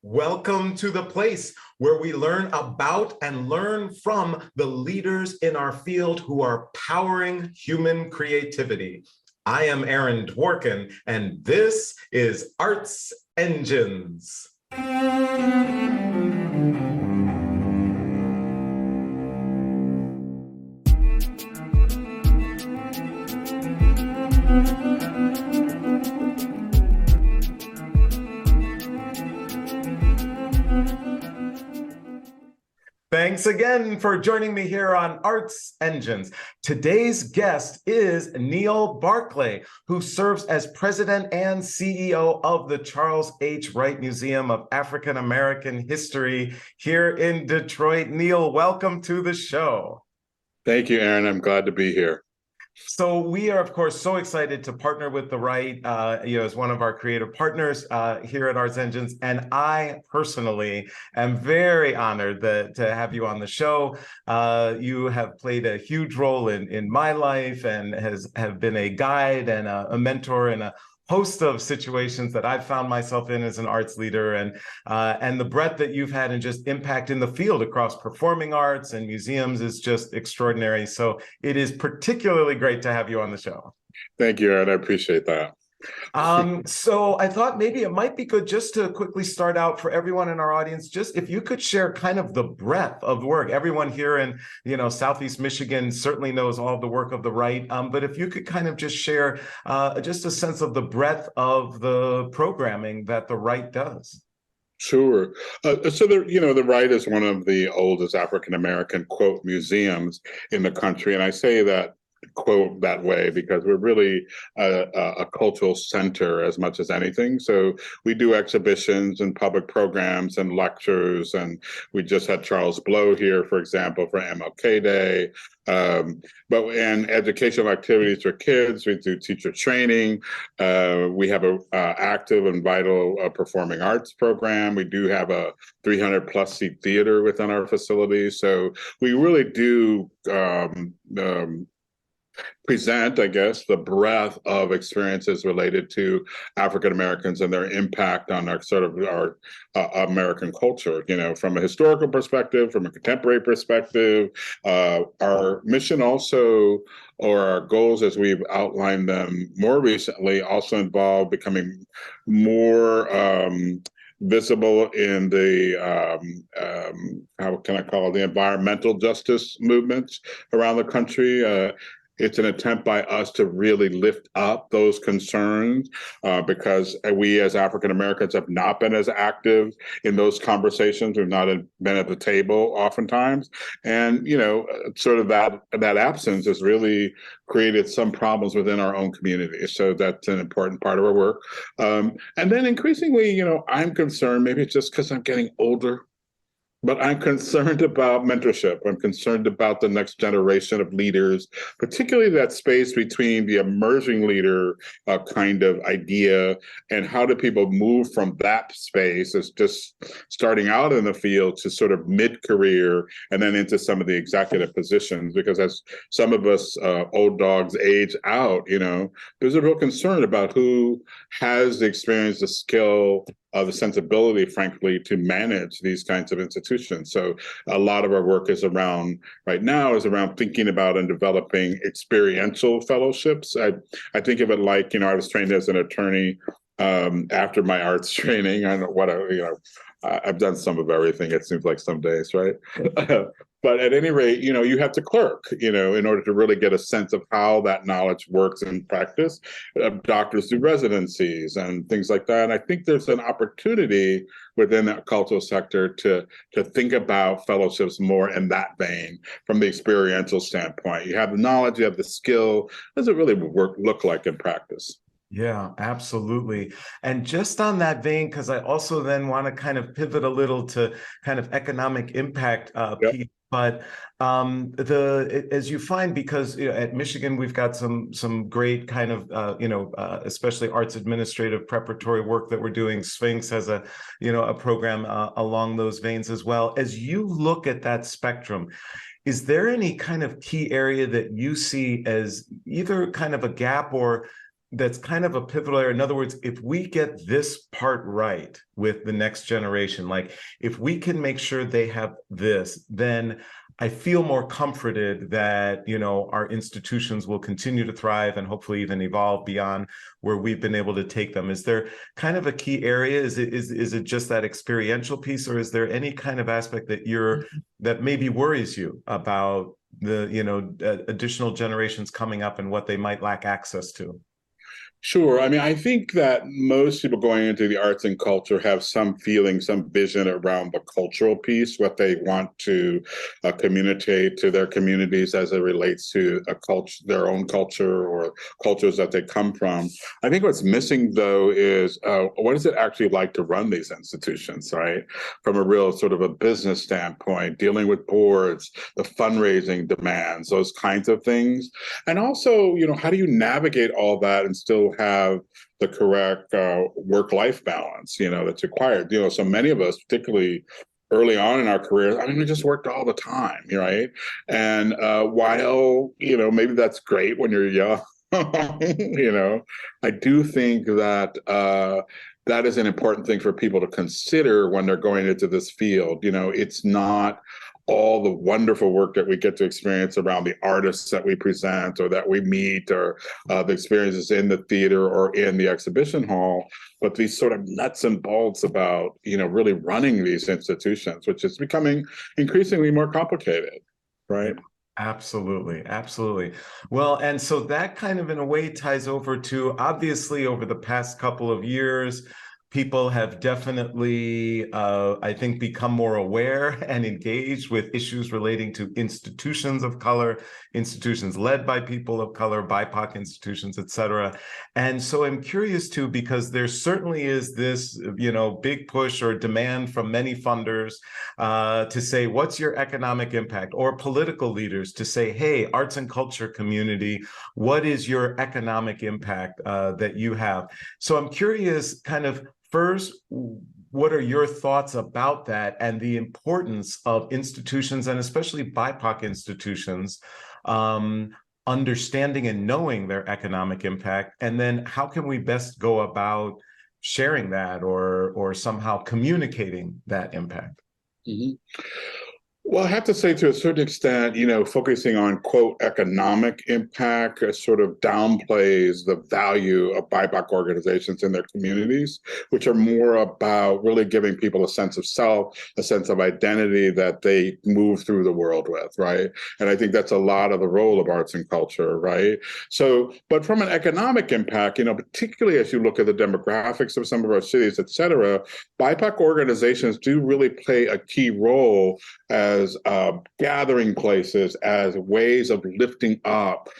Welcome to the place where we learn about and learn from the leaders in our field who are powering human creativity. I am Aaron Dworkin, and this is Arts Engines. Thanks again for joining me here on Arts Engines. Today's guest is Neil Barclay, who serves as president and CEO of the Charles H. Wright Museum of African American History here in Detroit. Neil, welcome to the show. Thank you, Aaron. I'm glad to be here. So we are, of course, so excited to partner with the Wright, as one of our creative partners here at Arts Engines. And I personally am very honored to have you on the show. You have played a huge role in my life and have been a guide and a mentor and a host of situations that I've found myself in as an arts leader, and the breadth that you've had and just impact in the field across performing arts and museums is just extraordinary. So it is particularly great to have you on the show. Thank you, Aaron. I appreciate that. So I thought maybe it might be good just to quickly start out for everyone in our audience, just if you could share kind of the breadth of the work. Everyone here in, Southeast Michigan certainly knows all of the work of the Wright, but if you could kind of just share just a sense of the breadth of the programming that the Wright does. Sure. The Wright is one of the oldest African-American, quote, museums in the country. And I say that, quote, that way because we're really a cultural center as much as anything. So we do exhibitions and public programs and lectures, and we just had Charles Blow here, for example, for MLK Day. And educational activities for kids. We do teacher training. We have a active and vital performing arts program. We do have a 300+ seat theater within our facility. So we really do present, I guess, the breadth of experiences related to African Americans and their impact on our American culture. From a historical perspective, from a contemporary perspective. Our mission also, or our goals as we've outlined them more recently, also involve becoming more visible in the how can I call it, the environmental justice movements around the country. It's an attempt by us to really lift up those concerns because we as African Americans have not been as active in those conversations. We've not been at the table oftentimes. And, sort of that absence has really created some problems within our own community. So that's an important part of our work. And then increasingly, I'm concerned, maybe it's just because I'm getting older, but I'm concerned about mentorship. I'm concerned about the next generation of leaders, particularly that space between the emerging leader kind of idea and how do people move from that space as just starting out in the field to sort of mid-career and then into some of the executive positions. Because as some of us old dogs age out, there's a real concern about who has the experience, the skill, the sensibility, frankly, to manage these kinds of institutions. So a lot of our work right now is around thinking about and developing experiential fellowships. I think of it like, I was trained as an attorney after my arts training. I don't know what I've done some of everything, it seems like some days, right? But at any rate, you have to clerk, in order to really get a sense of how that knowledge works in practice. Doctors do residencies and things like that. And I think there's an opportunity within that cultural sector to think about fellowships more in that vein from the experiential standpoint. You have the knowledge, you have the skill. What does it really look like in practice? Yeah, absolutely. And just on that vein, because I also then want to kind of pivot a little to kind of economic impact piece. But as you find, because at Michigan we've got some great kind of especially arts administrative preparatory work that we're doing. Sphinx has a program along those veins as well. As you look at that spectrum, is there any kind of key area that you see as either kind of a gap or that's kind of a pivotal area. In other words, if we get this part right with the next generation, like if we can make sure they have this, then I feel more comforted that, you know, our institutions will continue to thrive and hopefully even evolve beyond where we've been able to take them. Is there kind of a key area? Is it just that experiential piece, or is there any kind of aspect that maybe worries you about the, you know, additional generations coming up and what they might lack access to? Sure. I mean, I think that most people going into the arts and culture have some feeling, some vision around the cultural piece, what they want to communicate to their communities as it relates to a culture, their own culture or cultures that they come from. I think what's missing, though, is what is it actually like to run these institutions, right? From a real sort of a business standpoint, dealing with boards, the fundraising demands, those kinds of things. And also, you know, how do you navigate all that and still have the correct work-life balance, you know, that's required. You know, so many of us, particularly early on in our careers, I mean, we just worked all the time, right? And while, you know, maybe that's great when you're young, you know, I do think that that is an important thing for people to consider when they're going into this field. You know, it's not all the wonderful work that we get to experience around the artists that we present or that we meet, or the experiences in the theater or in the exhibition hall, but these sort of nuts and bolts about, you know, really running these institutions, which is becoming increasingly more complicated, right? Absolutely, absolutely. Well, and so that kind of in a way ties over to, obviously, over the past couple of years, people have definitely, I think, become more aware and engaged with issues relating to institutions of color, institutions led by people of color, BIPOC institutions, et cetera. And so I'm curious too, because there certainly is this, you know, big push or demand from many funders to say, what's your economic impact? Or political leaders to say, hey, arts and culture community, what is your economic impact that you have? So I'm curious, kind of, first, what are your thoughts about that and the importance of institutions, and especially BIPOC institutions, understanding and knowing their economic impact? And then how can we best go about sharing that or somehow communicating that impact? Mm-hmm. Well, I have to say, to a certain extent, you know, focusing on, quote, economic impact sort of downplays the value of BIPOC organizations in their communities, which are more about really giving people a sense of self, a sense of identity that they move through the world with, right? And I think that's a lot of the role of arts and culture, right? So, but from an economic impact, you know, particularly as you look at the demographics of some of our cities, et cetera, BIPOC organizations do really play a key role as gathering places, as ways of lifting up,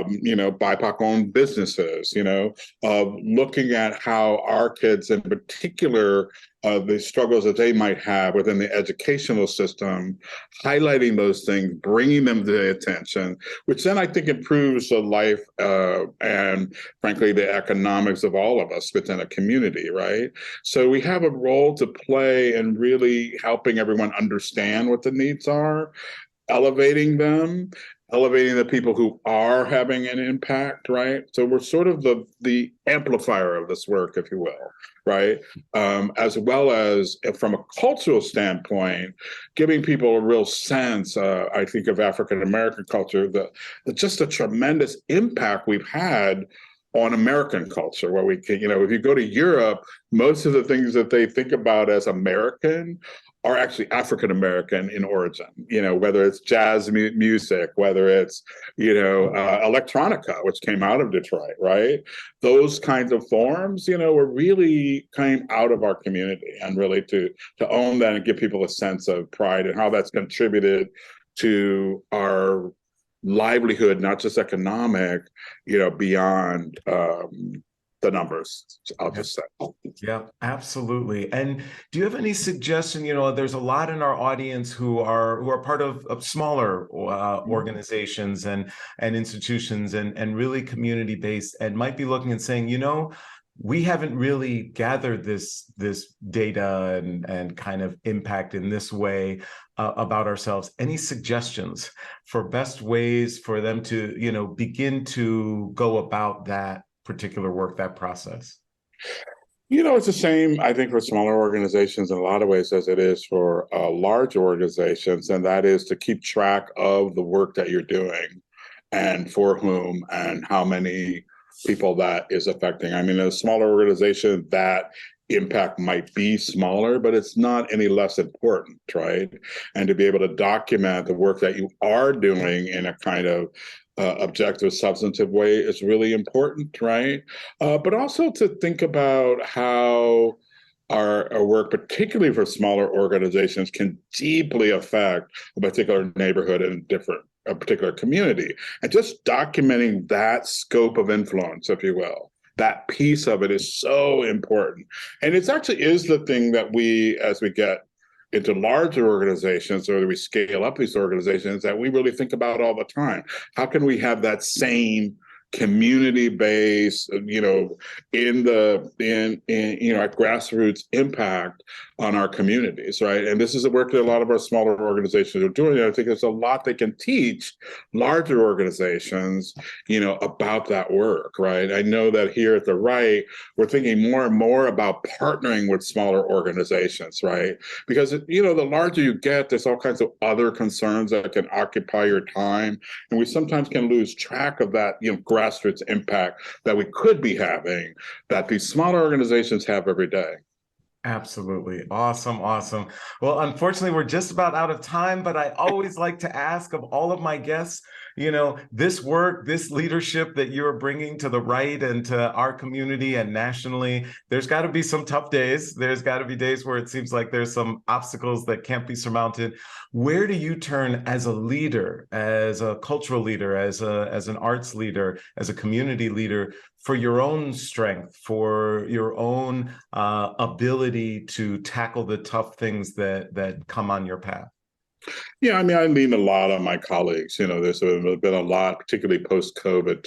you know, BIPOC-owned businesses, you know, looking at how our kids in particular, the struggles that they might have within the educational system, highlighting those things, bringing them to the attention, which then I think improves the life and frankly, the economics of all of us within a community, right? So we have a role to play in really helping everyone understand what the needs are, elevating them, elevating the people who are having an impact, right? So we're sort of the amplifier of this work, if you will, right? As well as from a cultural standpoint, giving people a real sense, I think, of African American culture, just a tremendous impact we've had on American culture, where we can, you know, if you go to Europe, most of the things that they think about as American are actually African American in origin, you know, whether it's jazz music, whether it's, you know, electronica, which came out of Detroit, right? Those kinds of forms, you know, were really came out of our community, and really to own that and give people a sense of pride and how that's contributed to our livelihood, not just economic, you know, beyond the numbers, I'll just say. Yeah, absolutely. And do you have any suggestion? You know, there's a lot in our audience who are part of smaller organizations and institutions and really community based, and might be looking and saying, you know, we haven't really gathered this data and kind of impact in this way about ourselves. Any suggestions for best ways for them to, you know, begin to go about that particular work, that process? It's the same, I think, for smaller organizations in a lot of ways as it is for large organizations, and that is to keep track of the work that you're doing and for whom and how many people that is affecting. I mean, a smaller organization, that impact might be smaller, but it's not any less important, right? And to be able to document the work that you are doing in a kind of objective, substantive way is really important, right? But also to think about how our work, particularly for smaller organizations, can deeply affect a particular neighborhood and a particular community. And just documenting that scope of influence, if you will, that piece of it is so important. And it actually is the thing that we, as we get into larger organizations or we scale up these organizations, that we really think about all the time. How can we have that same community base, in at grassroots impact on our communities, right? And this is the work that a lot of our smaller organizations are doing. I think there's a lot they can teach larger organizations, about that work, right? I know that here at the Wright, we're thinking more and more about partnering with smaller organizations, right? Because, the larger you get, there's all kinds of other concerns that can occupy your time. And we sometimes can lose track of that, grassroots impact that we could be having, that these smaller organizations have every day. Absolutely. Awesome. Awesome. Well, unfortunately, we're just about out of time, but I always like to ask of all of my guests, this work, this leadership that you're bringing to the Wright and to our community and nationally, there's got to be some tough days. There's got to be days where it seems like there's some obstacles that can't be surmounted. Where do you turn as a leader, as a cultural leader, as an arts leader, as a community leader, for your own strength, for your own ability to tackle the tough things that come on your path? Yeah, I mean, I lean a lot on my colleagues. There's been a lot, particularly post-COVID,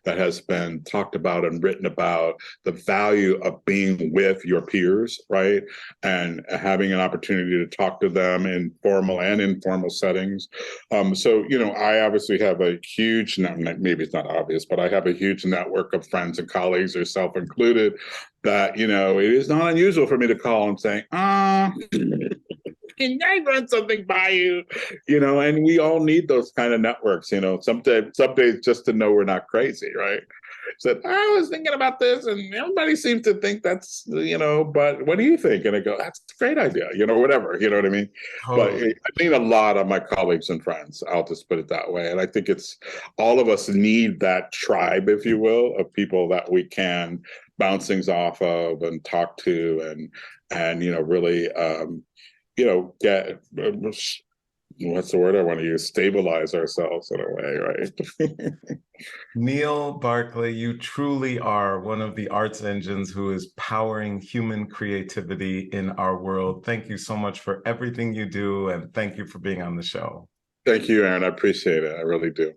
that has been talked about and written about the value of being with your peers, right? And having an opportunity to talk to them in formal and informal settings. I obviously have a huge, maybe it's not obvious, but I have a huge network of friends and colleagues, yourself included, that, it is not unusual for me to call and say, can I run something by you? And we all need those kind of networks, some days just to know we're not crazy, right? Said, I was thinking about this and everybody seems to think that's, but what do you think? And I go, that's a great idea, whatever, you know what I mean? Totally. But I lean a lot on my colleagues and friends. I'll just put it that way. And I think it's all of us need that tribe, if you will, of people that we can bounce things off of and talk to and really, get, what's the word I want to use? Stabilize ourselves in a way, right? Neil Barclay, you truly are one of the arts engines who is powering human creativity in our world. Thank you so much for everything you do, and thank you for being on the show. Thank you, Aaron. I appreciate it. I really do.